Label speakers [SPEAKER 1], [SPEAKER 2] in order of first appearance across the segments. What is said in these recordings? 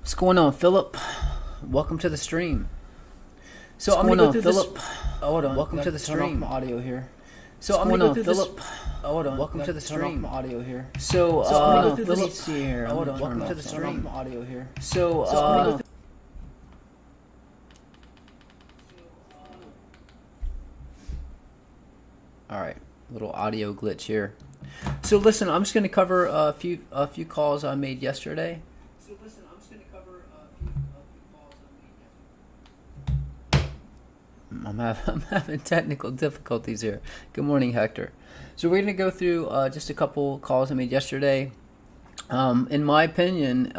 [SPEAKER 1] What's going on, Philip? Welcome to the stream.
[SPEAKER 2] So I'm gonna go through
[SPEAKER 1] Philip?
[SPEAKER 2] this. Oh, hold on.
[SPEAKER 1] Welcome to the
[SPEAKER 2] Turn off
[SPEAKER 1] stream.
[SPEAKER 2] my audio here.
[SPEAKER 1] So I'm gonna go through
[SPEAKER 2] Philip?
[SPEAKER 1] this.
[SPEAKER 2] Oh, hold on.
[SPEAKER 1] Welcome to the
[SPEAKER 2] Turn off
[SPEAKER 1] stream.
[SPEAKER 2] my audio here.
[SPEAKER 1] So
[SPEAKER 2] I'm gonna go through
[SPEAKER 1] Philip,
[SPEAKER 2] this.
[SPEAKER 1] see here.
[SPEAKER 2] Oh, hold on.
[SPEAKER 1] Welcome to the
[SPEAKER 2] Turn
[SPEAKER 1] stream.
[SPEAKER 2] off my audio here.
[SPEAKER 1] So
[SPEAKER 2] I'm gonna go through.
[SPEAKER 1] all right, little audio glitch here. So listen, I'm just gonna cover a few calls I made yesterday. I'm having technical difficulties here. Good morning, Hector. So we're going to go through just a couple calls I made yesterday. In my opinion,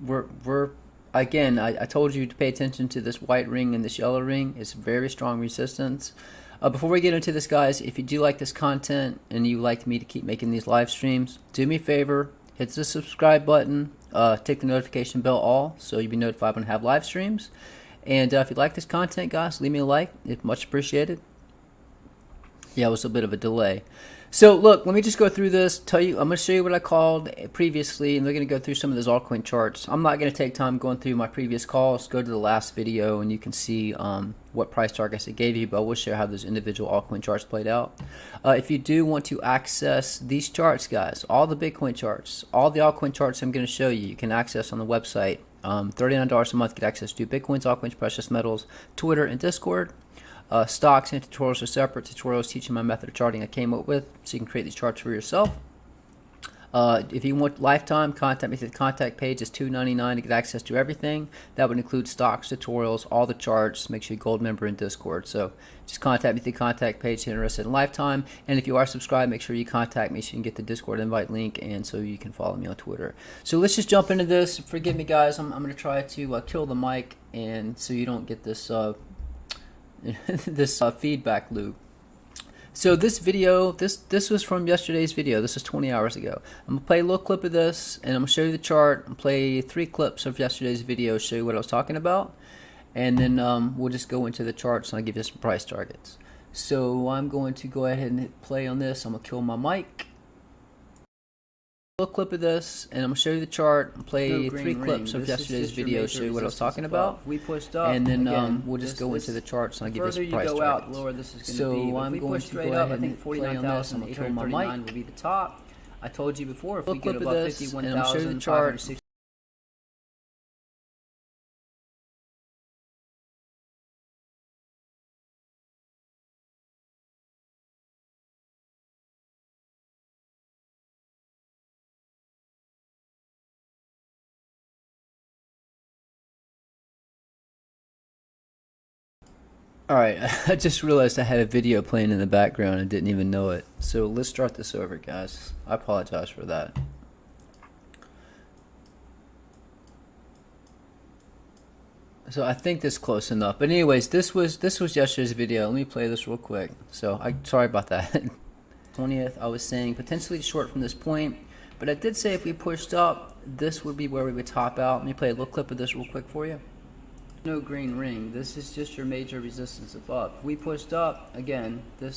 [SPEAKER 1] we're again, I told you to pay attention to this white ring and this yellow ring. It's very strong resistance. Before we get into this, guys, if you do like this content and you like me to keep making these live streams, do me a favor, hit the subscribe button, take the notification bell all, so you'll be notified when I have live streams. And if you like this content, guys, leave me a like. It's much appreciated. Yeah, it was a bit of a delay. So, look, let me just go through this. I'm going to show you what I called previously, and we're going to go through some of those altcoin charts. I'm not going to take time going through my previous calls. Go to the last video, and you can see what price targets it gave you, but I will share how those individual altcoin charts played out. If you do want to access these charts, guys, all the Bitcoin charts, all the altcoin charts I'm going to show you, you can access on the website. $39 a month, get access to Bitcoins, altcoins, precious metals, Twitter, and Discord. Stocks and tutorials are separate. Tutorials teaching my method of charting I came up with, so you can create these charts for yourself. If you want lifetime, contact me through the contact page. It's $2.99 to get access to everything. That would include stocks, tutorials, all the charts. Make sure you're a gold member in Discord. So just contact me through the contact page if you're interested in lifetime. And if you are subscribed, make sure you contact me so you can get the Discord invite link and so you can follow me on Twitter. So let's just jump into this. Forgive me, guys. I'm going to try to kill the mic and so you don't get this this feedback loop. So this video, this was from yesterday's video. This is 20 hours ago. I'm going to play a little clip of this, and I'm going to show you the chart, and play 3 clips of yesterday's video, show you what I was talking about, and then we'll just go into the charts, and I'll give you some price targets. So I'm going to go ahead and hit play on this. I'm going to kill my mic. A little clip of this, and I'm going to show you the chart, and play 3 clips of yesterday's video, show you what I was talking about,
[SPEAKER 2] We pushed up,
[SPEAKER 1] and then
[SPEAKER 2] again,
[SPEAKER 1] we'll just go into the charts, and I'll give you
[SPEAKER 2] further
[SPEAKER 1] some price
[SPEAKER 2] you go
[SPEAKER 1] targets.
[SPEAKER 2] out, lower this is going to
[SPEAKER 1] So
[SPEAKER 2] be. But
[SPEAKER 1] I'm
[SPEAKER 2] if we
[SPEAKER 1] going
[SPEAKER 2] push
[SPEAKER 1] to
[SPEAKER 2] straight
[SPEAKER 1] go
[SPEAKER 2] up,
[SPEAKER 1] ahead
[SPEAKER 2] I think
[SPEAKER 1] and play on this. I'm going to kill my
[SPEAKER 2] 49,839
[SPEAKER 1] mic.
[SPEAKER 2] will be the top. I told you before, if we get
[SPEAKER 1] Clip of
[SPEAKER 2] above
[SPEAKER 1] this, and I'm showing you the chart.
[SPEAKER 2] 51,560.
[SPEAKER 1] Alright, I just realized I had a video playing in the background and didn't even know it. So let's start this over, guys. I apologize for that. So I think this is close enough. But anyways, this was yesterday's video. Let me play this real quick. So sorry about that. 20th, I was saying potentially short from this point, but I did say if we pushed up, this would be where we would top out. Let me play a little clip of this real quick for you. No green ring. This is just your major resistance above. If we pushed up, again, the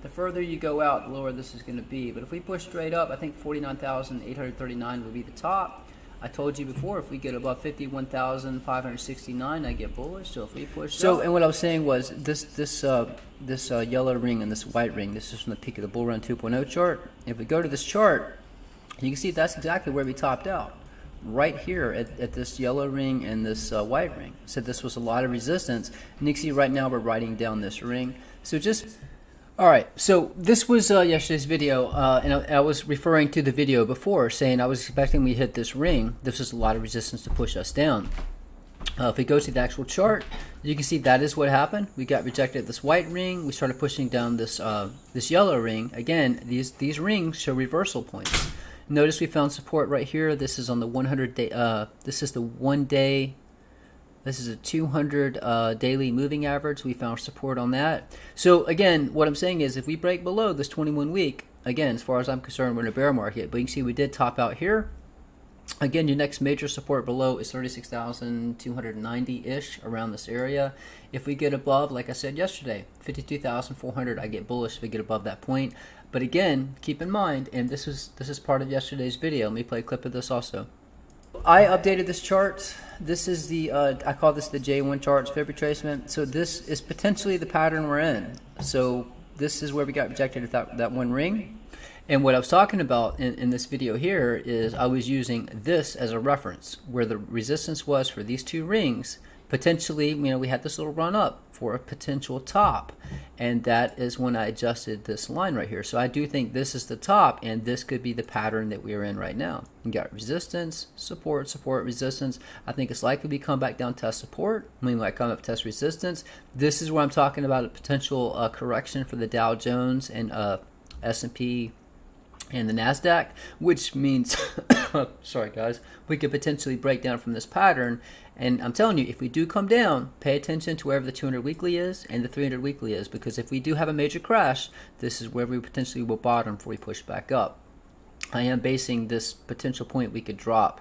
[SPEAKER 1] further you go out, the lower this is going to be. But if we push straight up, I think 49,839 will be the top. I told you before, if we get above 51,569, I get bullish. So if we push up, and what I was saying was this yellow ring and this white ring. This is from the peak of the bull run 2.0 chart. If we go to this chart, you can see that's exactly where we topped out. Right here at this yellow ring and this white ring. So this was a lot of resistance, and you can see right now we're writing down this ring. So just alright, so this was yesterday's video, and I was referring to the video before saying I was expecting we hit this ring. This is a lot of resistance to push us down. If we go to the actual chart, you can see that is what happened. We got rejected at this white ring. We started pushing down this this yellow ring. Again, these rings show reversal points. Notice we found support right here. This is on the 100 day. This is the 1 day. This is a 200 daily moving average. We found support on that. So again, what I'm saying is if we break below this 21 week, again, as far as I'm concerned, we're in a bear market. But you can see we did top out here. Again, your next major support below is 36,290-ish, around this area. If we get above, like I said yesterday, 52,400, I get bullish if we get above that point. But again, keep in mind, and this is part of yesterday's video. Let me play a clip of this also. I updated this chart. This is the, I call this the J1 chart, it's fib retracement. So this is potentially the pattern we're in. So this is where we got rejected at that one ring. And what I was talking about in this video here is I was using this as a reference where the resistance was for these two rings. Potentially, we had this little run up for a potential top, and that is when I adjusted this line right here. So I do think this is the top, and this could be the pattern that we are in right now. You got resistance, support, support, resistance. I think it's likely we come back down, test support. We might come up, test resistance. This is where I'm talking about a potential correction for the Dow Jones and S&P and the NASDAQ, which means, sorry guys, we could potentially break down from this pattern. And I'm telling you, if we do come down, pay attention to wherever the 200 weekly is and the 300 weekly is, because if we do have a major crash, this is where we potentially will bottom before we push back up. I am basing this potential point we could drop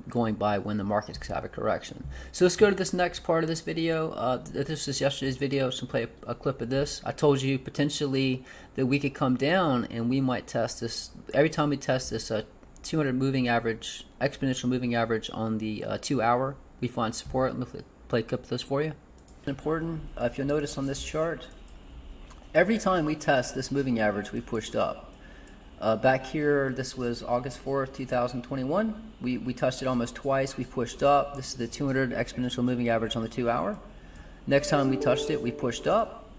[SPEAKER 1] going by when the markets have a correction. So let's go to this next part of this video. This is yesterday's video, so play a clip of this. I told you potentially that we could come down and we might test this. Every time we test this 200 moving average, exponential moving average on the 2 hour, we find support. Let me play a clip of this for you. Important, if you'll notice on this chart, every time we test this moving average, we pushed up. Back here, this was August 4th, 2021. We touched it almost twice. We pushed up. This is the 200 exponential moving average on the 2 hour. Next time we touched it, we pushed up.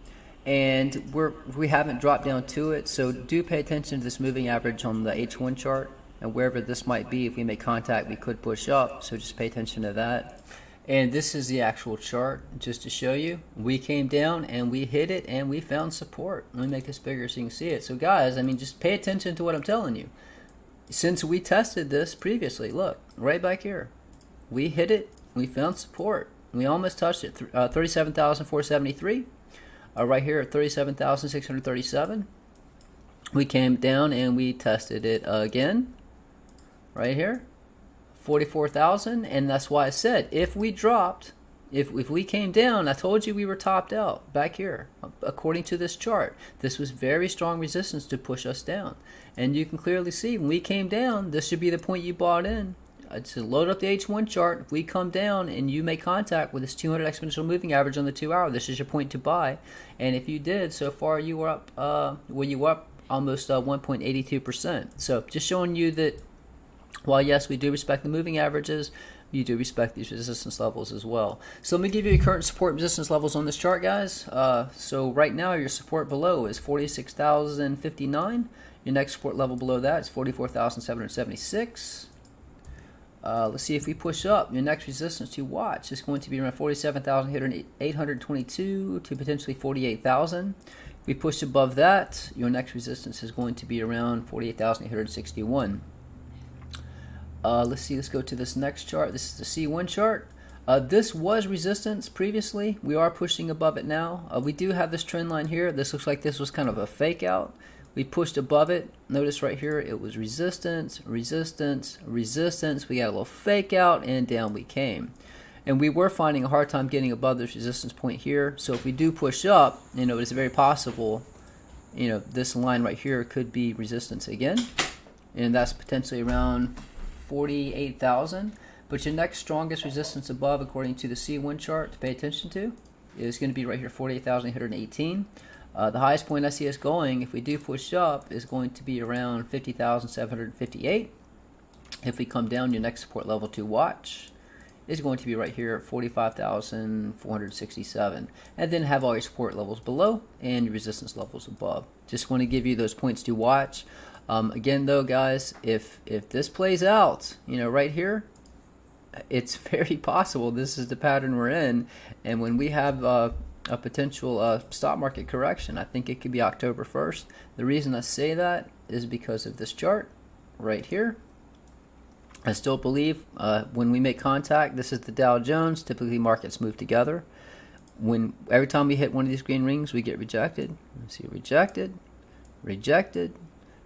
[SPEAKER 1] And we haven't dropped down to it. So do pay attention to this moving average on the H1 chart. And wherever this might be, if we make contact, we could push up. So just pay attention to that. And this is the actual chart, just to show you. We came down and we hit it and we found support. Let me make this bigger so you can see it. So guys, just pay attention to what I'm telling you. Since we tested this previously, look, right back here. We hit it, we found support. We almost touched it, 37,473. Right here at 37,637. We came down and we tested it again, right here. 44,000, and that's why I said if we dropped, if we came down, I told you we were topped out back here. According to this chart, this was very strong resistance to push us down, and you can clearly see when we came down, this should be the point you bought in. To load up the H1 chart, if we come down and you make contact with this 200 exponential moving average on the 2 hour, this is your point to buy. And if you did, so far you were up, you were up almost 1.82%. So just showing you that while yes, we do respect the moving averages, you do respect these resistance levels as well. So let me give you your current support resistance levels on this chart, guys. So right now your support below is 46,059. Your next support level below that is 44,776. Let's see if we push up. Your next resistance to watch is going to be around 47,822 to potentially 48,000. If we push above that, your next resistance is going to be around 48,861. Let's see, let's go to this next chart. This is the C1 chart. This was resistance previously. We are pushing above it now. We do have this trend line here. This looks like this was kind of a fake out. We pushed above it. Notice right here it was resistance, resistance, resistance. We got a little fake out and down we came. And we were finding a hard time getting above this resistance point here. So if we do push up, it's very possible, this line right here could be resistance again. And that's potentially around 48,000, but your next strongest resistance above, according to the C1 chart, to pay attention to, is going to be right here, 48,818. The highest point I see us going, if we do push up, is going to be around 50,758. If we come down, your next support level to watch is going to be right here at 45,467, and then have all your support levels below and your resistance levels above. Just want to give you those points to watch. Again though, guys, if this plays out, right here, it's very possible this is the pattern we're in, and when we have a potential stock market correction, I think it could be October 1st. The reason I say that is because of this chart right here. I still believe when we make contact, this is the Dow Jones. Typically markets move together. Every time we hit one of these green rings, we get rejected. Let's see, rejected, rejected,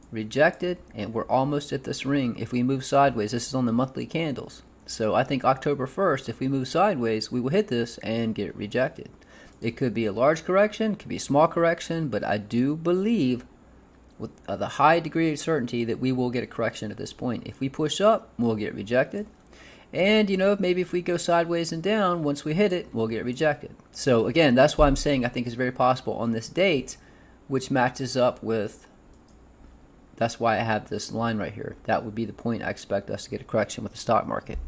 [SPEAKER 1] rejected, and we're almost at this ring. If we move sideways, this is on the monthly candles. So I think October 1st, if we move sideways, we will hit this and get rejected. It could be a large correction, it could be a small correction, but I do believe with the high degree of certainty that we will get a correction at this point. If we push up, we'll get rejected. And, maybe if we go sideways and down, once we hit it, we'll get rejected. So, again, that's why I'm saying I think it's very possible on this date, which matches up with, that's why I have this line right here. That would be the point I expect us to get a correction with the stock market.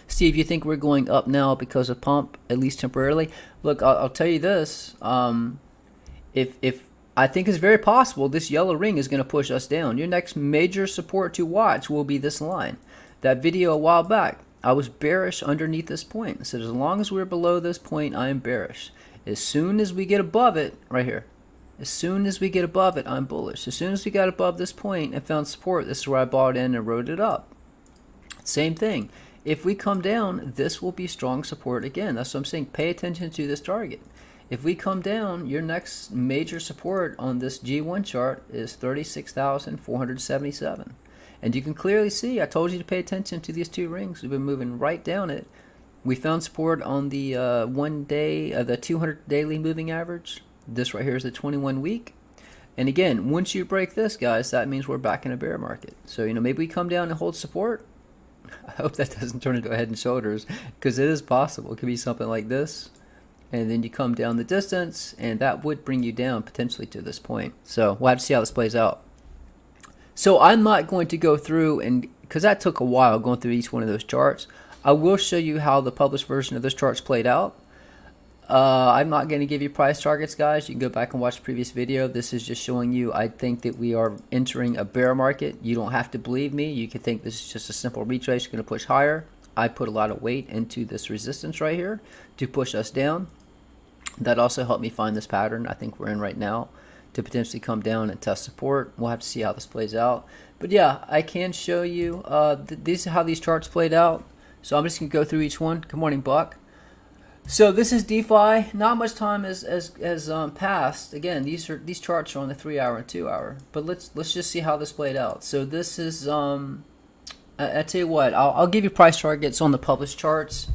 [SPEAKER 1] Steve, you think we're going up now because of pump, at least temporarily? Look, I'll tell you this. If I think it's very possible this yellow ring is going to push us down. Your next major support to watch will be this line. That video a while back, I was bearish underneath this point. I said, as long as we're below this point, I am bearish. As soon as we get above it, right here, as soon as we get above it, I'm bullish. As soon as we got above this point and found support, this is where I bought in and rode it up. Same thing. If we come down, this will be strong support again. That's what I'm saying. Pay attention to this target. If we come down, your next major support on this G1 chart is 36,477. And you can clearly see, I told you to pay attention to these two rings. We've been moving right down it. We found support on the the 200 daily moving average. This right here is the 21 week. And again, once you break this, guys, that means we're back in a bear market. So, maybe we come down and hold support. I hope that doesn't turn into a head and shoulders, because it is possible. It could be something like this, and then you come down the distance, and that would bring you down potentially to this point. So we'll have to see how this plays out. So I'm not going to go through, and because that took a while going through each one of those charts, I will show you how the published version of those charts played out. I'm not going to give you price targets, guys. You can go back and watch the previous video. This is just showing you I think that we are entering a bear market. You don't have to believe me. You can think this is just a simple retrace going to push higher. I put a lot of weight into this resistance right here to push us down. That also helped me find this pattern I think we're in right now to potentially come down and test support. We'll have to see how this plays out. But yeah, I can show you these are how these charts played out. So I'm just going to go through each one. Good morning, Buck. So this is DeFi. Not much time has passed. Again, these charts are on the 3-hour and 2-hour. But let's just see how this played out. So this is I tell you what, I'll give you price targets on the published charts.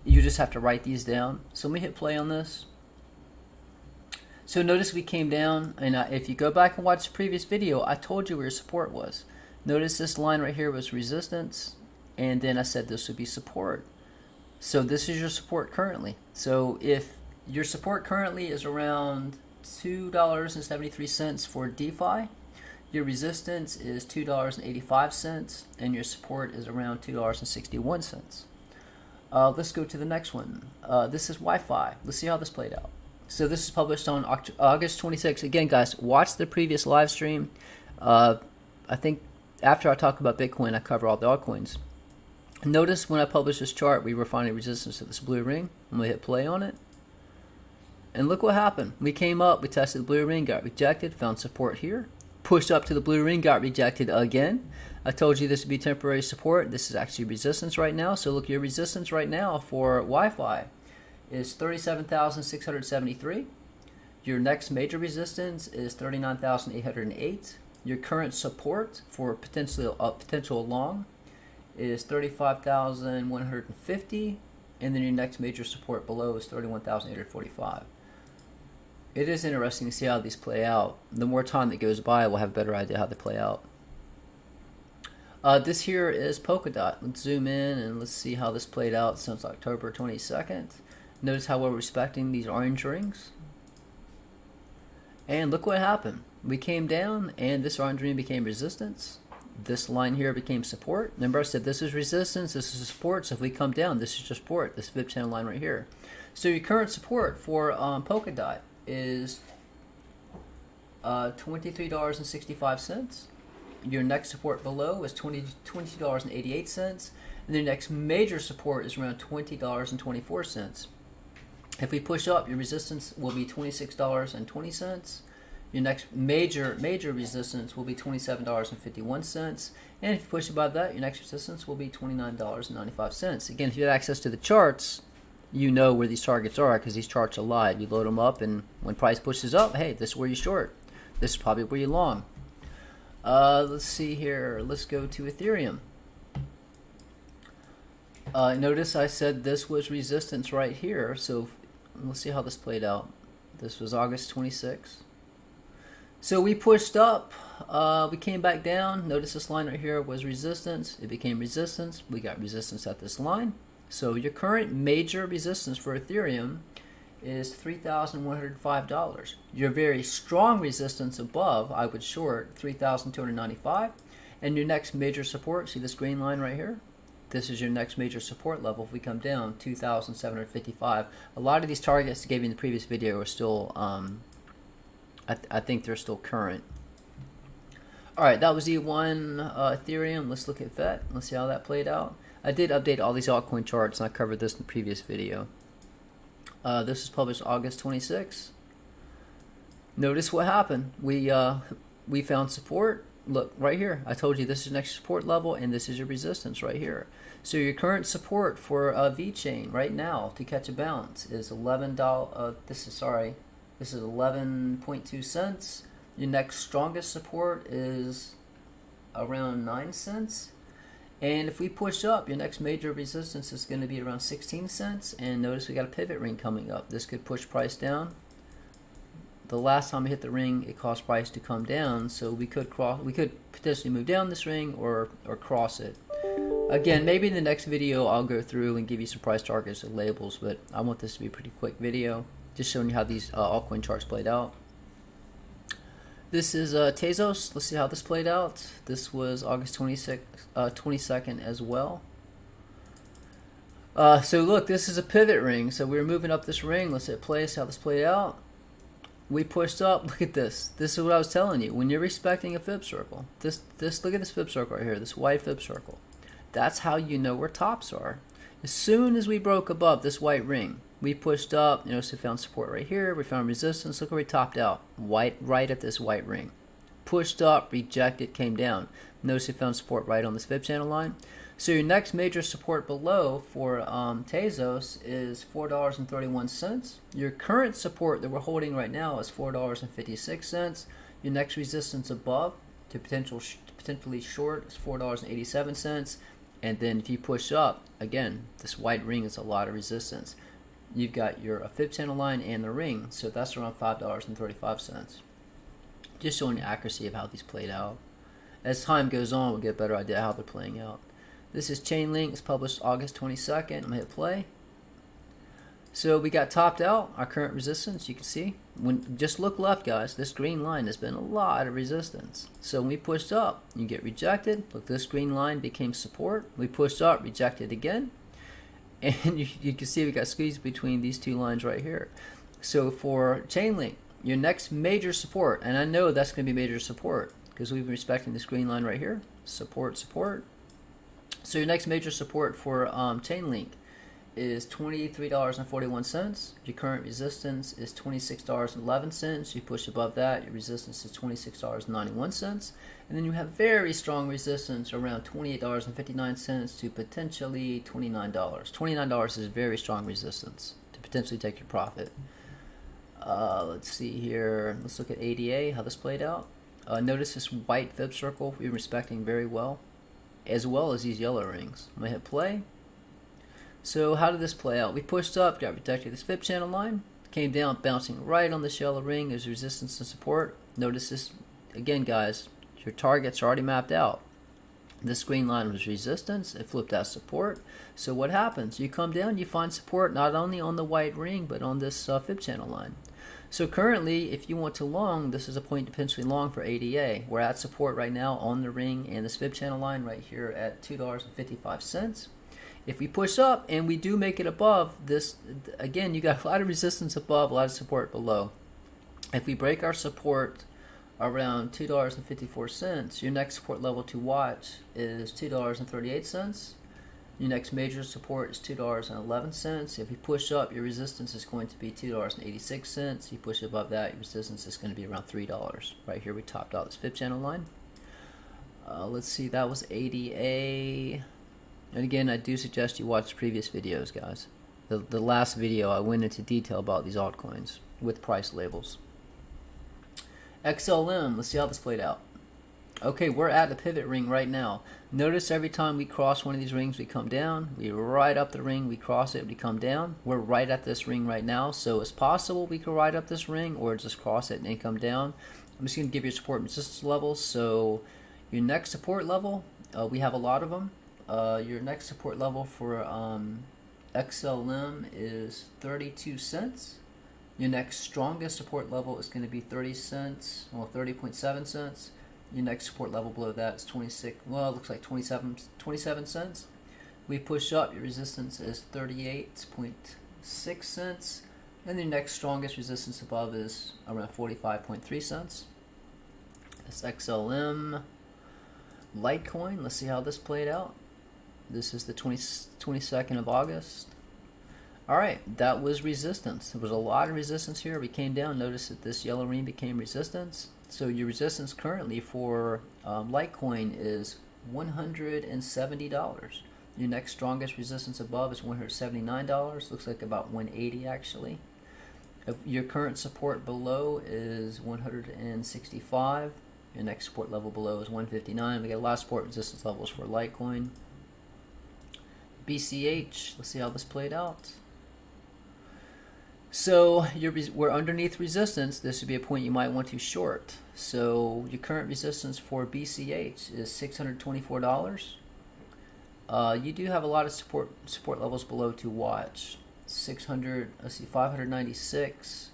[SPEAKER 1] You just have to write these down. So let me hit play on this. So notice we came down, and if you go back and watch the previous video, I told you where support was. Notice this line right here was resistance, and then I said this would be support. So this is your support currently. So if your support currently is around $2.73 for DeFi, your resistance is $2.85, and your support is around $2.61. Let's go to the next one. This is Wi-Fi. Let's see how this played out. So this is published on August 26th. Again, guys, watch the previous live stream. I think after I talk about Bitcoin, I cover all the altcoins. Notice when I published this chart, we were finding resistance at this blue ring. I'm going to hit play on it. And look what happened. We came up, we tested the blue ring, got rejected, found support here. Pushed up to the blue ring, got rejected again. I told you this would be temporary support. This is actually resistance right now. So look, your resistance right now for Wi-Fi is 37,673. Your next major resistance is 39,808. Your current support for potential long is 35,150, and then your next major support below is 31,845. It is interesting to see how these play out. The more time that goes by, we'll have a better idea how they play out. This here is Polkadot. Let's zoom in and let's see how this played out since October 22nd. Notice how we're respecting these orange rings. And look what happened. We came down, and this orange ring became resistance. This line here became support. Remember I said this is resistance, this is support. So if we come down, this is just support, this Vip channel line right here. So your current support for Polkadot is $23.65. Your next support below is $20.88. And the next major support is around $20.24. If we push up, your resistance will be $26.20. Your next major resistance will be $27.51. And if you push above that, your next resistance will be $29.95. Again, if you have access to the charts, you know where these targets are because these charts are live. You load them up, and when price pushes up, hey, this is where you short. This is probably where you long. Let's see here. Let's go to Ethereum. Notice I said this was resistance right here. So let's see how this played out. This was August 26th. So we pushed up, we came back down. Notice this line right here was resistance. It became resistance. We got resistance at this line. So your current major resistance for Ethereum is $3,105. Your very strong resistance above, I would short, $3,295. And your next major support, see this green line right here? This is your next major support level. If we come down, 2,755. A lot of these targets I gave you in the previous video are still, I think they're still current. All right, that was E1 Ethereum. Let's look at VET. Let's see how that played out. I did update all these altcoin charts, and I covered this in the previous video. This was published August 26. Notice what happened. We found support. Look right here. I told you this is your next support level, and this is your resistance right here. So your current support for Vechain right now to catch a bounce is $11. This is 11.2 cents. Your next strongest support is around 9 cents. And if we push up, your next major resistance is going to be around 16 cents. And notice we got a pivot ring coming up. This could push price down. The last time we hit the ring, it caused price to come down. So we could potentially move down this ring or cross it. Again, maybe in the next video I'll go through and give you some price targets and labels, but I want this to be a pretty quick video, just showing you how these altcoin charts played out. This is Tezos. Let's see how this played out. This was August 22nd as well. So look, this is a pivot ring. So we were moving up this ring. Let's hit play, see how this played out. We pushed up. Look at this. This is what I was telling you. When you're respecting a fib circle, look at this fib circle right here, this white fib circle. That's how you know where tops are. As soon as we broke above this white ring, we pushed up. You notice we found support right here. We found resistance. Look where we topped out. Right at this white ring. Pushed up, rejected, came down. Notice we found support right on this fib channel line. So your next major support below for Tezos is $4.31. Your current support that we're holding right now is $4.56. Your next resistance above to potentially short is $4.87. And then if you push up, again, this white ring is a lot of resistance. You've got your fib channel line and the ring, so that's around $5.35. Just showing the accuracy of how these played out. As time goes on, we'll get a better idea how they're playing out. This is Chainlink. It's published August 22nd. I'm going to hit play. So we got topped out. Our current resistance, you can see. Just look left, guys. This green line has been a lot of resistance. So when we pushed up, you get rejected. Look, this green line became support. We pushed up, rejected again. And you can see we got squeezed between these two lines right here. So for Chainlink, your next major support, and I know that's going to be major support because we've been respecting this green line right here. Support, support. So your next major support for Chainlink is $23.41. Your current resistance is $26.11. You push above that, your resistance is $26.91. And then you have very strong resistance around $28.59 to potentially $29. $29 is very strong resistance to potentially take your profit. Let's see here. Let's look at ADA, how this played out. Notice this white fib circle we're respecting very well as these yellow rings. I'm going to hit play. So how did this play out? We pushed up, got rejected this fib channel line, came down, bouncing right on this yellow ring. There's resistance and support. Notice this, again guys, your targets are already mapped out. This green line was resistance, it flipped out support. So what happens? You come down, you find support not only on the white ring, but on this fib channel line. So currently, if you want to long, this is a point to potentially long for ADA. We're at support right now on the ring and this fib channel line right here at $2.55. If we push up and we do make it above this, again, you got a lot of resistance above, a lot of support below. If we break our support around $2.54, your next support level to watch is $2.38. Your next major support is $2.11. If you push up, your resistance is going to be $2.86. You push above that, your resistance is going to be around $3. Right here we topped out this fib channel line. Let's see, that was ADA. And again, I do suggest you watch previous videos, guys. The last video, I went into detail about these altcoins with price labels. XLM, let's see how this played out. Okay, we're at the pivot ring right now. Notice every time we cross one of these rings, we come down. We ride up the ring, we cross it, we come down. We're right at this ring right now, so it's possible we could ride up this ring or just cross it and come down. I'm just going to give you support and resistance levels. So your next support level, we have a lot of them. Your next support level for XLM is 32 cents. Your next strongest support level is going to be 30 cents, well 30.7 cents. Your next support level below that is 26, well it looks like 27 cents. We push up, your resistance is 38.6 cents. And the next strongest resistance above is around 45.3 cents. That's XLM. Litecoin, let's see how this played out. This is the 22nd of August. Alright, that was resistance. There was a lot of resistance here. We came down, notice that this yellow ring became resistance. So your resistance currently for Litecoin is $170. Your next strongest resistance above is $179. Looks like about 180 actually. Your current support below is 165. Your next support level below is 159. We got a lot of support resistance levels for Litecoin. BCH, let's see how this played out. So we're underneath resistance. This would be a point you might want to short. So your current resistance for BCH is $624. You do have a lot of support levels below to watch. 600, let's see, 596,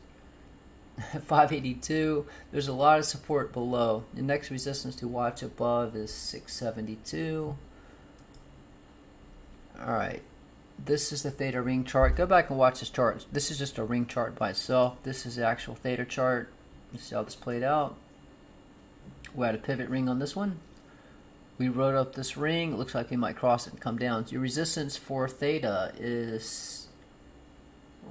[SPEAKER 1] 582. There's a lot of support below. The next resistance to watch above is 672. All right. This is the Theta ring chart. Go back and watch this chart. This is just a ring chart by itself. This is the actual Theta chart. You see how this played out. We had a pivot ring on this one. We rode up this ring. It looks like we might cross it and come down. Your resistance for Theta is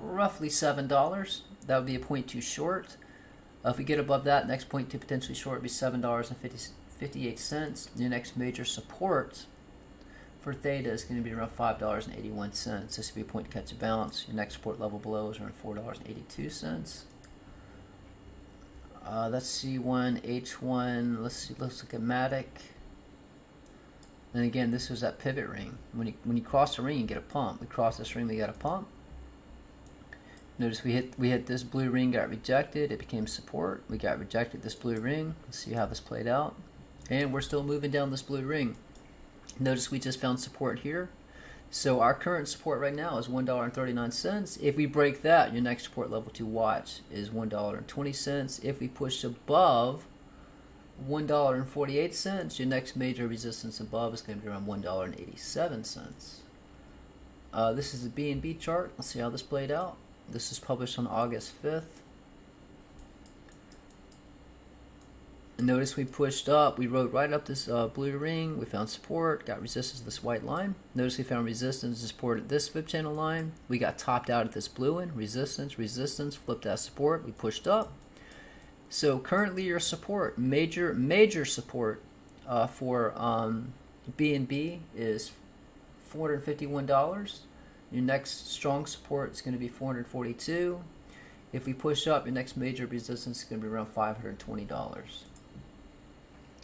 [SPEAKER 1] roughly $7. That would be a point too short. If we get above that, next point to potentially short would be $7.58. Your next major support for Theta is going to be around $5.81. This would be a point to catch a bounce. Your next support level below is around $4.82. Let's see H1. Let's look at Matic. And again, this was that pivot ring. When you cross the ring, you get a pump. We cross this ring, we got a pump. Notice we hit this blue ring, got rejected. It became support. We got rejected this blue ring. Let's see how this played out. And we're still moving down this blue ring. Notice we just found support here. So our current support right now is $1.39. If we break that, your next support level to watch is $1.20. If we push above $1.48, your next major resistance above is going to be around $1.87. This is the BNB chart. Let's see how this played out. This is published on August 5th. And notice we pushed up, we rode right up this blue ring, we found support, got resistance to this white line. Notice we found resistance and support at this fib channel line. We got topped out at this blue one, resistance, flipped that support, we pushed up. So currently your support, major support for BNB is $451. Your next strong support is going to be $442. If we push up, your next major resistance is going to be around $520.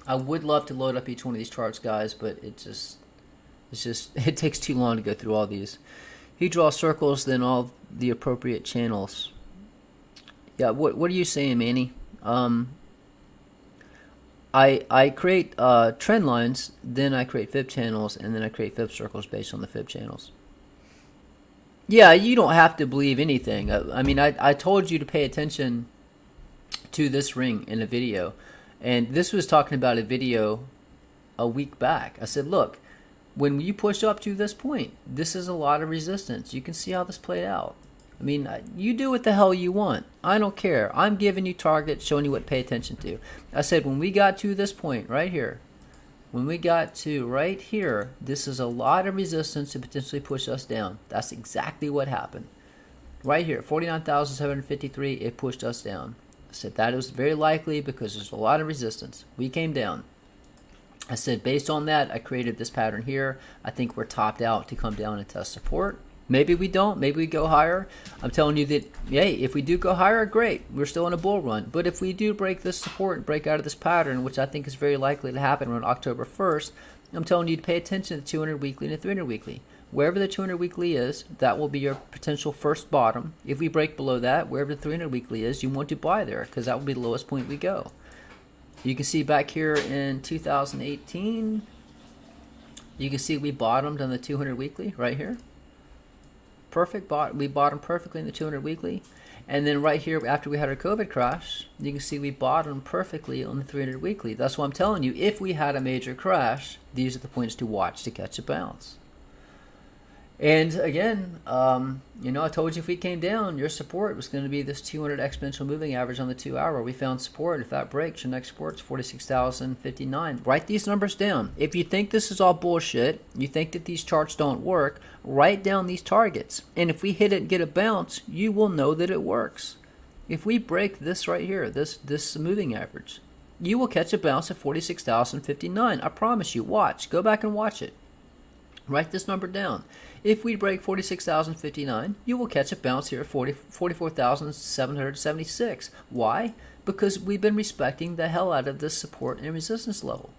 [SPEAKER 1] I would love to load up each one of these charts, guys, but it takes too long to go through all these. You draw circles, then all the appropriate channels. Yeah, what are you saying, Manny? I create trend lines, then I create fib channels, and then I create fib circles based on the fib channels. Yeah, you don't have to believe anything. I mean, I told you to pay attention to this ring in a video. And this was talking about a video a week back. I said, look, when you push up to this point, this is a lot of resistance. You can see how this played out. I mean, you do what the hell you want. I don't care. I'm giving you targets, showing you what to pay attention to. I said, when we got to this point right here, this is a lot of resistance to potentially push us down. That's exactly what happened. Right here, 49,753, it pushed us down. I said that is very likely because there's a lot of resistance. We came down. I said based on that, I created this pattern here. I think we're topped out to come down and test support. Maybe we don't. Maybe we go higher. I'm telling you that, hey, if we do go higher, great. We're still in a bull run. But if we do break this support and break out of this pattern, which I think is very likely to happen around October 1st, I'm telling you to pay attention to the 200 weekly and the 300 weekly. Wherever the 200 weekly is, that will be your potential first bottom. If we break below that, wherever the 300 weekly is, you want to buy there because that will be the lowest point we go. You can see back here in 2018, you can see we bottomed on the 200 weekly right here. Perfect. We bottomed perfectly in the 200 weekly. And then right here, after we had our COVID crash, you can see we bottomed perfectly on the 300 weekly. That's why I'm telling you, if we had a major crash, these are the points to watch to catch a bounce. And again, I told you if we came down, your support was going to be this 200 exponential moving average on the 2 hour. We found support. If that breaks, your next support's 46,059. Write these numbers down. If you think this is all bullshit, you think that these charts don't work, write down these targets. And if we hit it and get a bounce, you will know that it works. If we break this right here, this moving average, you will catch a bounce at 46,059. I promise you. Watch. Go back and watch it. Write this number down. If we break 46,059, you will catch a bounce here at 44,776. Why? Because we've been respecting the hell out of this support and resistance level.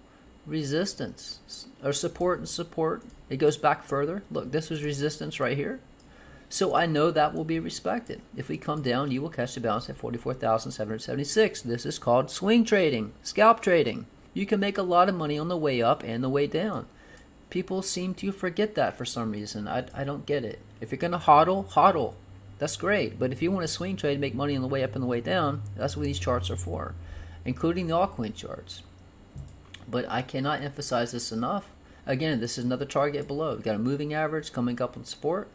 [SPEAKER 1] Resistance, or support and support, it goes back further. Look, this was resistance right here. So I know that will be respected. If we come down, you will catch a bounce at 44,776. This is called swing trading, scalp trading. You can make a lot of money on the way up and the way down. People seem to forget that for some reason. I don't get it. If you're going to hodl. That's great. But if you want to swing trade, make money on the way up and the way down, that's what these charts are for, including the altcoin charts. But I cannot emphasize this enough. Again, this is another target below. We've got a moving average coming up on support,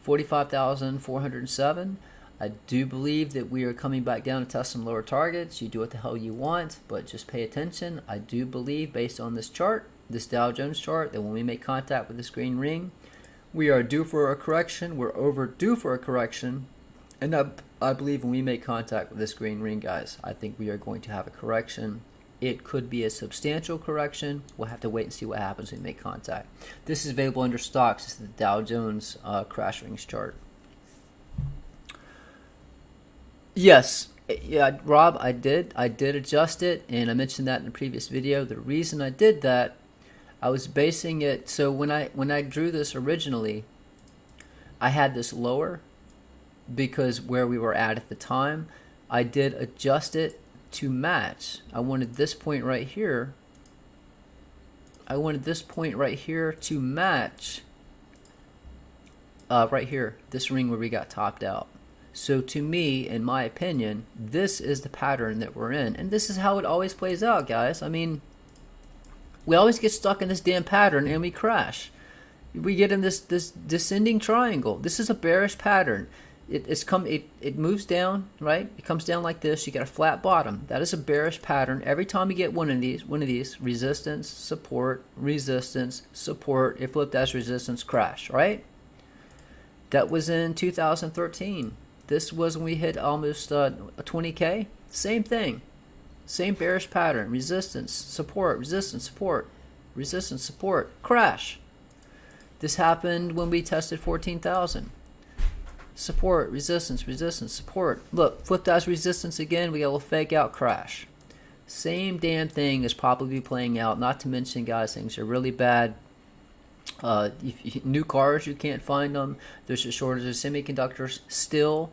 [SPEAKER 1] 45,407. I do believe that we are coming back down to test some lower targets. You do what the hell you want, but just pay attention. I do believe, based on this chart, this Dow Jones chart, that when we make contact with this green ring, we are due for a correction. We're overdue for a correction. And I believe when we make contact with this green ring, guys, I think we are going to have a correction. It could be a substantial correction. We'll have to wait and see what happens when we make contact. This is available under stocks. This is the Dow Jones crash rings chart. Yes. Yeah, Rob, I did adjust it, and I mentioned that in the previous video. The reason I did that, I was basing it, so when I drew this originally, I had this lower because where we were at the time. I did adjust it to match. I wanted this point right here. I wanted this point right here to match right here, this ring where we got topped out. So to me, in my opinion, this is the pattern that we're in. And this is how it always plays out, guys. I mean, we always get stuck in this damn pattern and we crash. We get in this descending triangle. This is a bearish pattern. It moves down, right? It comes down like this. You get a flat bottom. That is a bearish pattern. Every time you get one of these, resistance, support, it flipped as resistance, crash, right? That was in 2013. This was when we hit almost 20K. Same thing. Same bearish pattern. Resistance, support, crash. This happened when we tested 14,000. Support, resistance, support. Look, flipped as resistance again. We got a little fake out, crash. Same damn thing is probably playing out. Not to mention, guys, things are really bad. New cars, you can't find them. There's a shortage of semiconductors still.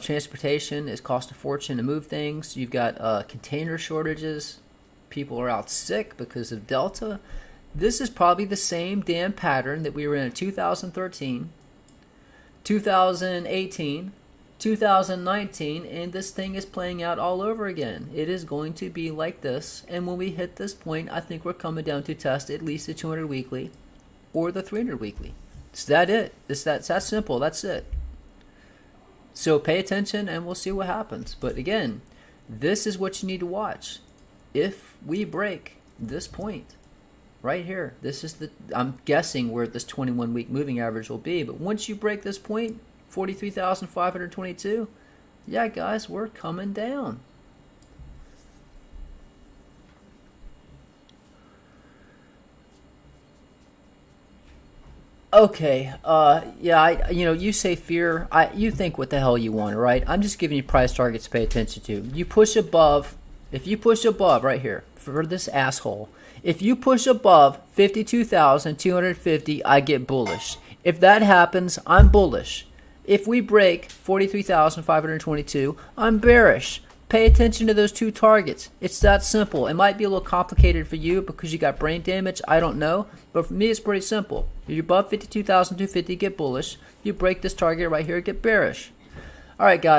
[SPEAKER 1] Transportation is cost a fortune to move things. You've got container shortages. People are out sick because of Delta. This is probably the same damn pattern that we were in 2013, 2018, 2019, and this thing is playing out all over again. It is going to be like this, and when we hit this point, I think we're coming down to test at least the 200 weekly or the 300 weekly. Is that it? That's that simple. That's it. So pay attention and we'll see what happens. But again, this is what you need to watch. If we break this point right here, this is I'm guessing where this 21-week moving average will be. But once you break this point, 43,522, yeah, guys, we're coming down. Okay. Yeah. You say fear. You think what the hell you want, right? I'm just giving you price targets to pay attention to. You push above. If you push above right here for this asshole, if you push above 52,250, I get bullish. If that happens, I'm bullish. If we break 43,522, I'm bearish. Pay attention to those two targets. It's that simple. It might be a little complicated for you because you got brain damage. I don't know. But for me, it's pretty simple. If you're above 52,250, get bullish. You break this target right here, get bearish. All right, guys.